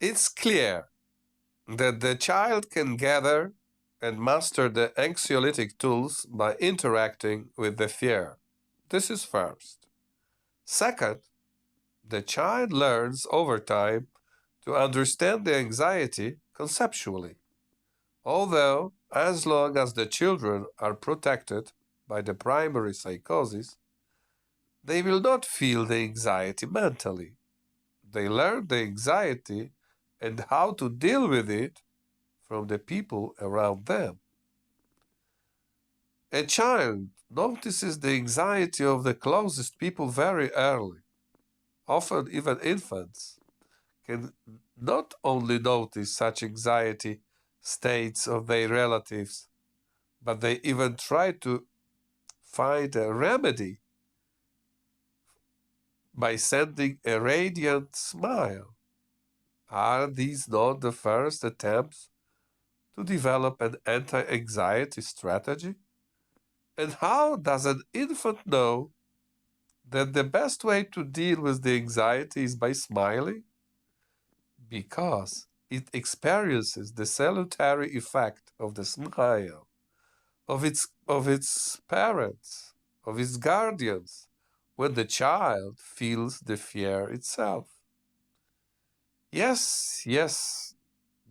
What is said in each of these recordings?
It's clear that the child can gather and master the anxiolytic tools by interacting with the fear. This is first. Second, the child learns over time to understand the anxiety conceptually. Although, as long as the children are protected by the primary psychosis, they will not feel the anxiety mentally. They learn the anxiety and how to deal with it from the people around them. A child notices the anxiety of the closest people very early. Often, even infants can not only notice such anxiety states of their relatives, but they even try to find a remedy by sending a radiant smile. Are these not the first attempts to develop an anti anxiety strategy? And how does an infant know that the best way to deal with the anxiety is by smiling? Because it experiences the salutary effect of the smile, of its parents, of its guardians, when the child feels the fear itself. Yes, yes,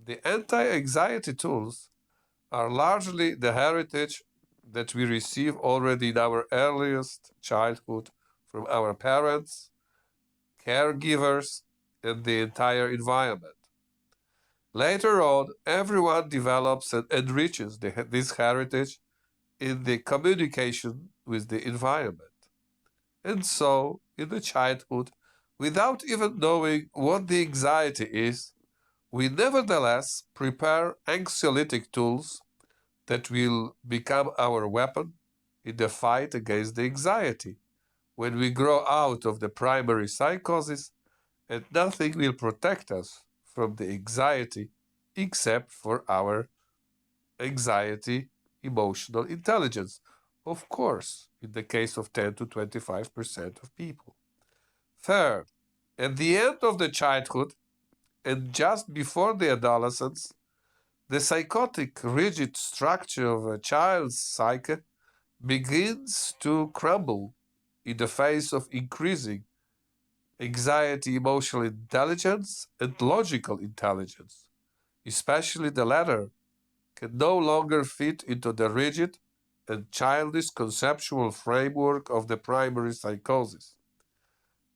the anti-anxiety tools are largely the heritage that we receive already in our earliest childhood from our parents, caregivers, and the entire environment. Later on, everyone develops and enriches this heritage in the communication with the environment. And so, in the childhood, without even knowing what the anxiety is, we nevertheless prepare anxiolytic tools that will become our weapon in the fight against the anxiety. When we grow out of the primary psychosis, and nothing will protect us from the anxiety except for our anxiety emotional intelligence. Of course, in the case of 10 to 25% of people. Third, at the end of the childhood and just before the adolescence, the psychotic rigid structure of a child's psyche begins to crumble in the face of increasing anxiety, emotional intelligence, and logical intelligence. Especially the latter can no longer fit into the rigid and childish conceptual framework of the primary psychosis.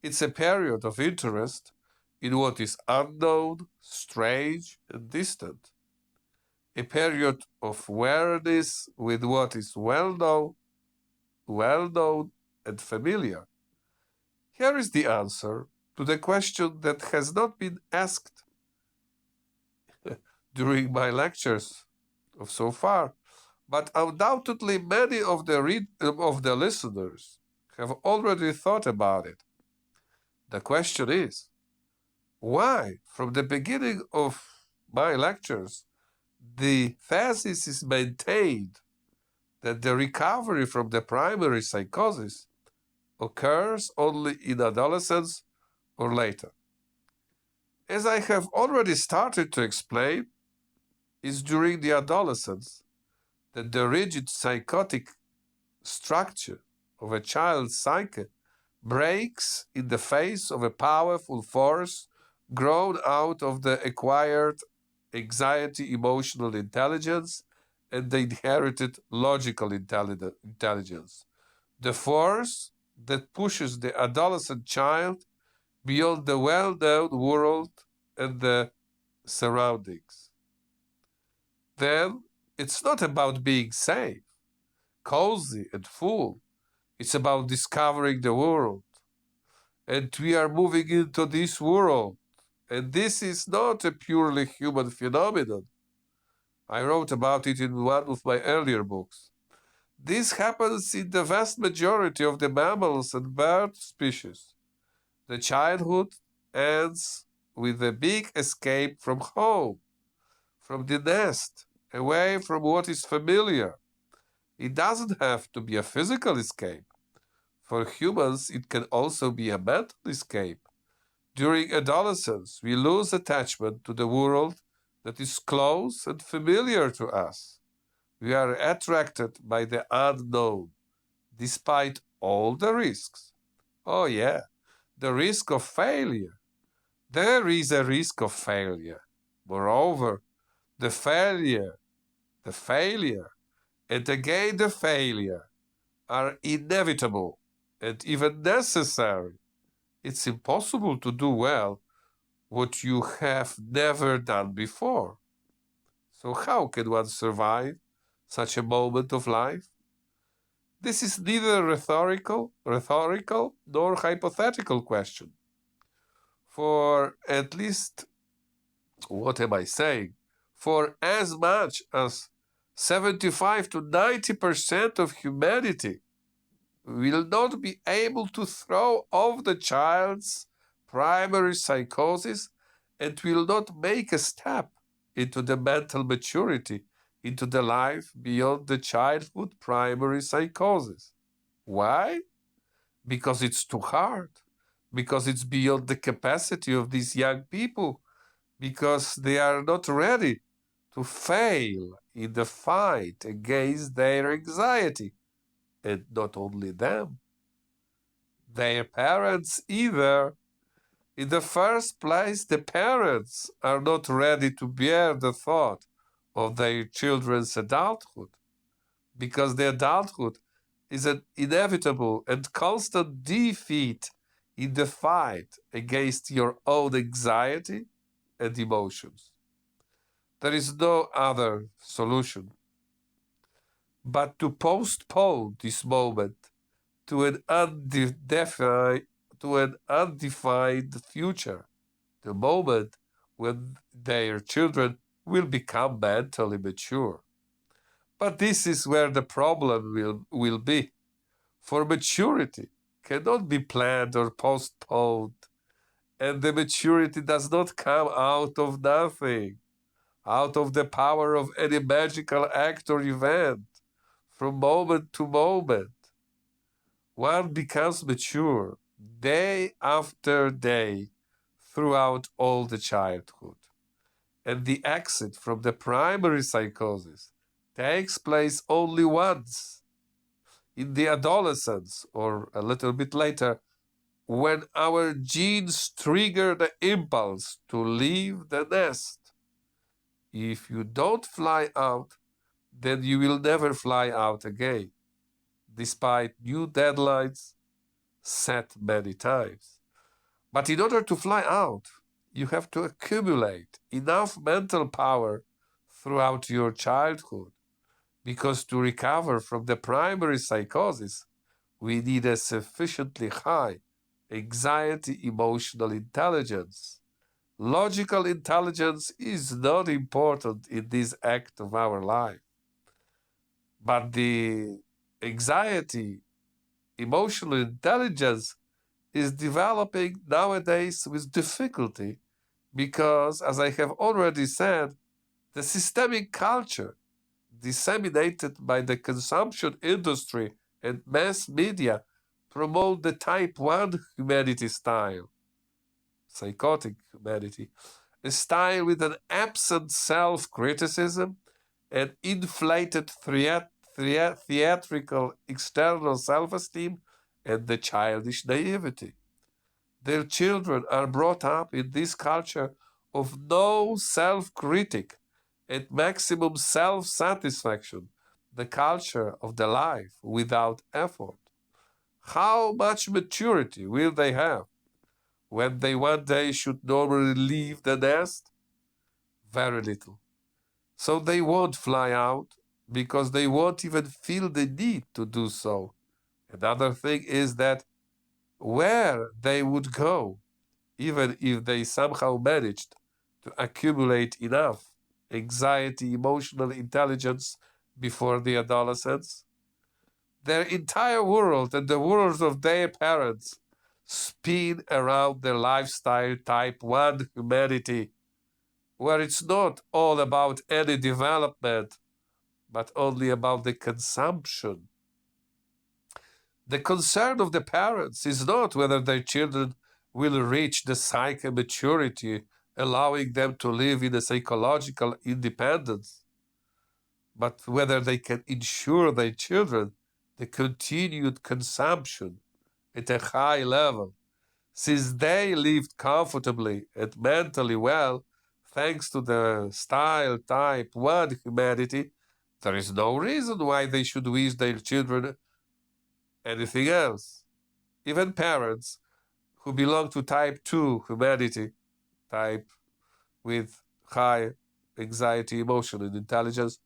It's a period of interest in what is unknown, strange, and distant. A period of awareness with what is well known and familiar. Here is the answer to the question that has not been asked during my lectures of so far, but undoubtedly many of the listeners have already thought about it. The question is, why, from the beginning of my lectures, the thesis is maintained that the recovery from the primary psychosis occurs only in adolescence or later? As I have already started to explain, it's during the adolescence that the rigid psychotic structure of a child's psyche breaks in the face of a powerful force grown out of the acquired anxiety emotional intelligence and the inherited logical intelligence. The force that pushes the adolescent child beyond the well-known world and the surroundings. Then it's not about being safe, cozy, and full. It's about discovering the world. And we are moving into this world. And this is not a purely human phenomenon. I wrote about it in one of my earlier books. This happens in the vast majority of the mammals and bird species. The childhood ends with a big escape from home, from the nest, away from what is familiar. It doesn't have to be a physical escape. For humans, it can also be a mental escape, During adolescence, we lose attachment to the world that is close and familiar to us. We are attracted by the unknown, despite all the risks. Oh, yeah, the risk of failure. There is a risk of failure. Moreover, the failure, and again the failure are inevitable and even necessary. It's impossible to do well what you have never done before. So, how can one survive such a moment of life? This is neither rhetorical nor hypothetical question. For at least, what am I saying? For as much as 75 to 90% of humanity will not be able to throw off the child's primary psychosis and will not make a step into the mental maturity, into the life beyond the childhood primary psychosis. Why? Because it's too hard, because it's beyond the capacity of these young people, because they are not ready to fail in the fight against their anxiety. And not only them, their parents either. In the first place, the parents are not ready to bear the thought of their children's adulthood, because the adulthood is an inevitable and constant defeat in the fight against your own anxiety and emotions. There is no other solution but to postpone this moment to an undefined future, the moment when their children will become mentally mature. But this is where the problem will be. For maturity cannot be planned or postponed, and the maturity does not come out of nothing, out of the power of any magical act or event, from moment to moment. One becomes mature day after day throughout all the childhood. And the exit from the primary psychosis takes place only once in the adolescence or a little bit later, when our genes trigger the impulse to leave the nest. If you don't fly out, then you will never fly out again, despite new deadlines set many times. But in order to fly out, you have to accumulate enough mental power throughout your childhood, because to recover from the primary psychosis, we need a sufficiently high anxiety emotional intelligence. Logical intelligence is not important in this act of our life, but the anxiety emotional intelligence is developing nowadays with difficulty because, as I have already said, the systemic culture disseminated by the consumption industry and mass media promote the type 1 humanity style, psychotic humanity, a style with an absent self-criticism and inflated theatrical external self-esteem and the childish naivety. Their children are brought up in this culture of no self-critic and maximum self-satisfaction, the culture of the life without effort. How much maturity will they have when they one day should normally leave the nest? Very little. So they won't fly out because they won't even feel the need to do so. Another thing is that where they would go, even if they somehow managed to accumulate enough anxiety, emotional intelligence before the adolescence, their entire world and the worlds of their parents spin around their lifestyle type 1 humanity, where it's not all about any development, but only about the consumption. The concern of the parents is not whether their children will reach the psyche maturity, allowing them to live in a psychological independence, but whether they can ensure their children the continued consumption at a high level, since they lived comfortably and mentally well thanks to the style type 1 humanity, there is no reason why they should wish their children anything else. Even parents who belong to type 2 humanity, type with high anxiety, emotion, and intelligence,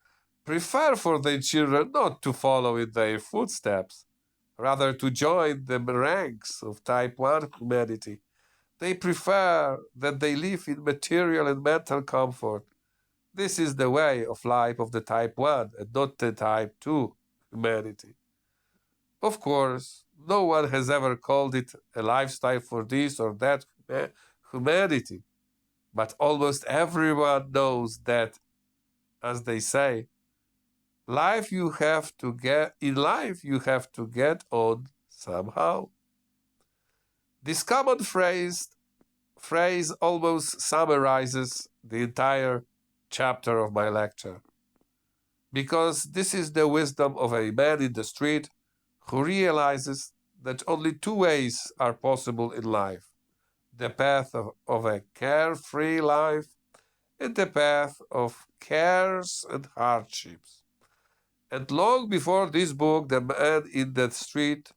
prefer for their children not to follow in their footsteps, rather to join the ranks of type 1 humanity. They prefer that they live in material and mental comfort. This is the way of life of the type 1 and not the type 2 humanity. Of course, no one has ever called it a lifestyle for this or that humanity, but almost everyone knows that, as they say, life you have to get in life you have to get on somehow. This common phrase almost summarizes the entire chapter of my lecture, because this is the wisdom of a man in the street who realizes that only two ways are possible in life: the path of a carefree life and the path of cares and hardships. And long before this book, the man in the street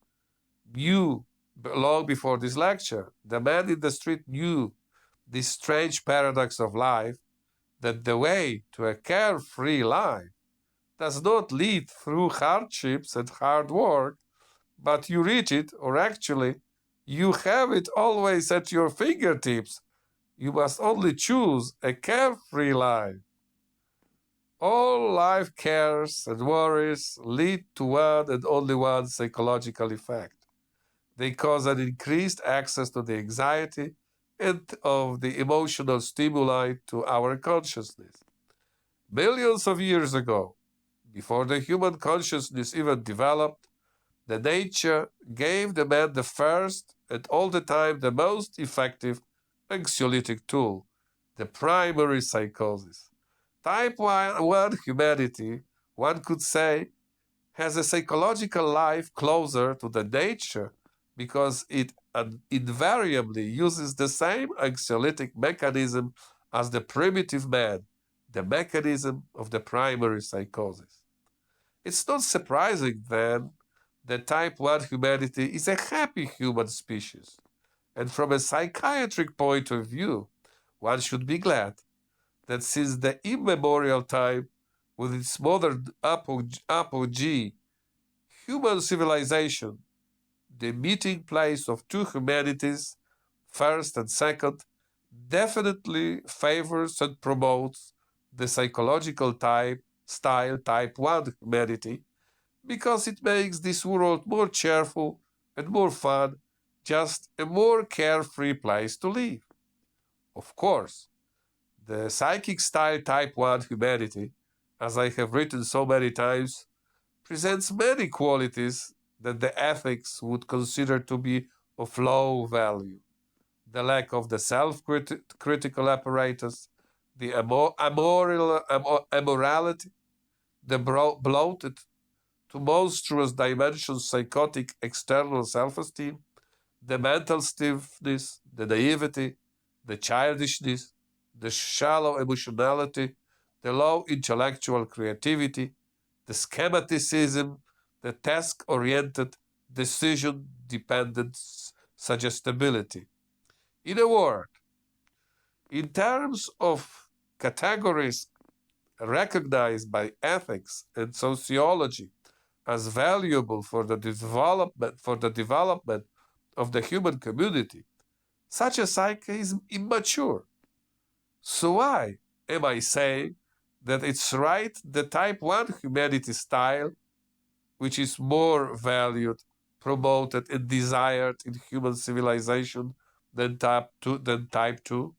knew, long before this lecture, the man in the street knew this strange paradox of life, that the way to a carefree life does not lead through hardships and hard work, but you reach it, or actually, you have it always at your fingertips. You must only choose a carefree life. All life cares and worries lead to one and only one psychological effect. They cause an increased access to the anxiety and of the emotional stimuli to our consciousness. Millions of years ago, before the human consciousness even developed, the nature gave the man the first and all the time the most effective anxiolytic tool, the primary psychosis. Type 1 humanity, one could say, has a psychological life closer to the nature because it invariably uses the same anxiolytic mechanism as the primitive man, the mechanism of the primary psychosis. It's not surprising, then, that type 1 humanity is a happy human species. And from a psychiatric point of view, one should be glad that since the immemorial time, with its modern apogee, human civilization, the meeting place of two humanities, first and second, definitely favors and promotes the psychological type 1 humanity, because it makes this world more cheerful and more fun, just a more carefree place to live. Of course, the psychic style type 1 humanity, as I have written so many times, presents many qualities that the ethics would consider to be of low value: the lack of the self-critical apparatus, the amorality, the bloated to monstrous dimensions psychotic external self-esteem, the mental stiffness, the naivety, the childishness, the shallow emotionality, the low intellectual creativity, the schematicism, the task-oriented, decision-dependent suggestibility. In a word, in terms of categories recognized by ethics and sociology as valuable for the development of the human community, such a psyche is immature. So why am I saying that it's right the type 1 humanity style, which is more valued, promoted, and desired in human civilization than type 2?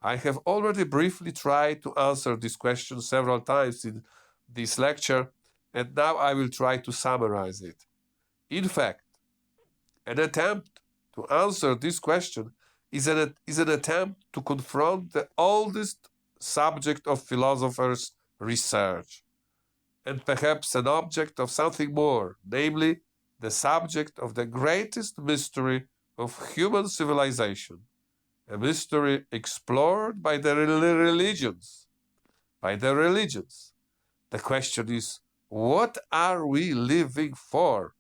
I have already briefly tried to answer this question several times in this lecture, and now I will try to summarize it. In fact, an attempt to answer this question is an attempt to confront the oldest subject of philosophers' research, and perhaps an object of something more, namely, the subject of the greatest mystery of human civilization, a mystery explored by the religions. By the religions. The question is, what are we living for?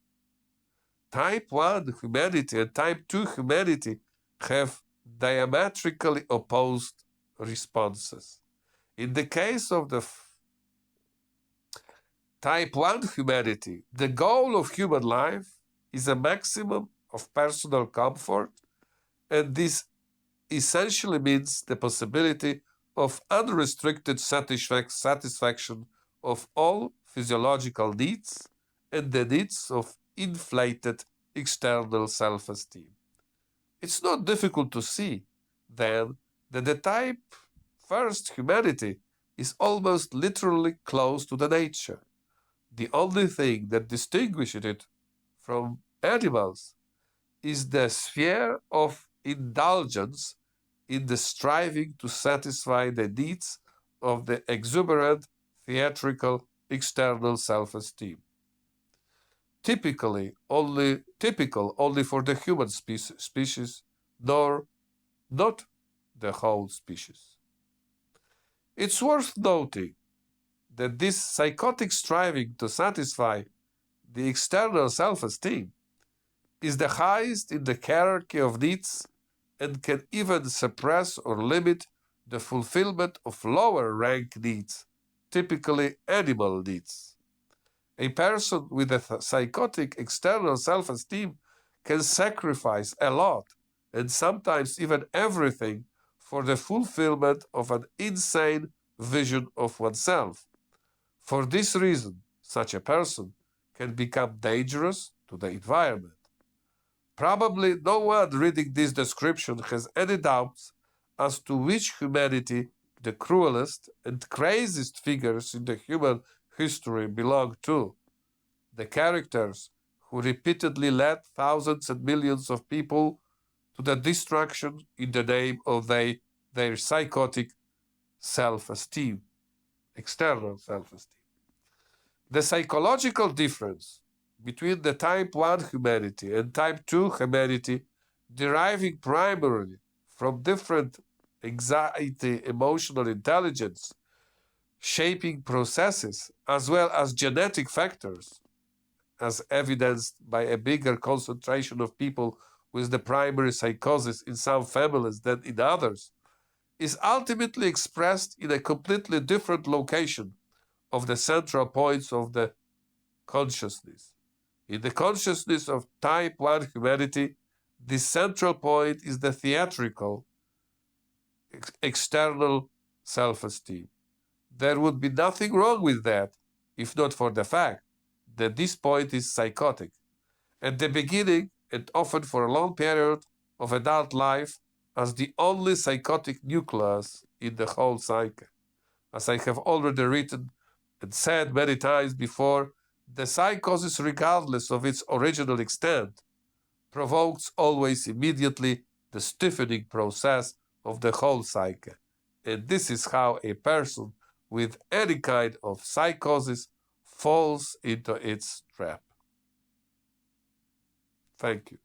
Type 1 humanity and type 2 humanity have diametrically opposed responses. In the case of the type 1 humanity, the goal of human life is a maximum of personal comfort, and this essentially means the possibility of unrestricted satisfaction of all physiological needs and the needs of inflated external self-esteem. It's not difficult to see, then, that the type first humanity is almost literally close to the nature. The only thing that distinguishes it from animals is the sphere of indulgence in the striving to satisfy the needs of the exuberant, theatrical, external self-esteem. Typical only for the human species, nor not the whole species. It's worth noting that this psychotic striving to satisfy the external self-esteem is the highest in the hierarchy of needs and can even suppress or limit the fulfillment of lower rank needs, typically animal needs. A person with a psychotic external self-esteem can sacrifice a lot, and sometimes even everything, for the fulfillment of an insane vision of oneself. For this reason, such a person can become dangerous to the environment. Probably no one reading this description has any doubts as to which humanity the cruelest and craziest figures in the human history belong to. The characters who repeatedly led thousands and millions of people to the destruction in the name of their psychotic self-esteem, external self-esteem. The psychological difference between the type 1 humanity and type 2 humanity, deriving primarily from different anxiety, emotional intelligence, shaping processes, as well as genetic factors, as evidenced by a bigger concentration of people with the primary psychosis in some families than in others, is ultimately expressed in a completely different location of the central points of the consciousness. In the consciousness of type 1 humanity, the central point is the theatrical, external self-esteem. There would be nothing wrong with that, if not for the fact that this point is psychotic. At the beginning, and often for a long period of adult life, as the only psychotic nucleus in the whole psyche. As I have already written and said many times before, the psychosis, regardless of its original extent, provokes always immediately the stiffening process of the whole psyche. And this is how a person with any kind of psychosis falls into its trap. Thank you.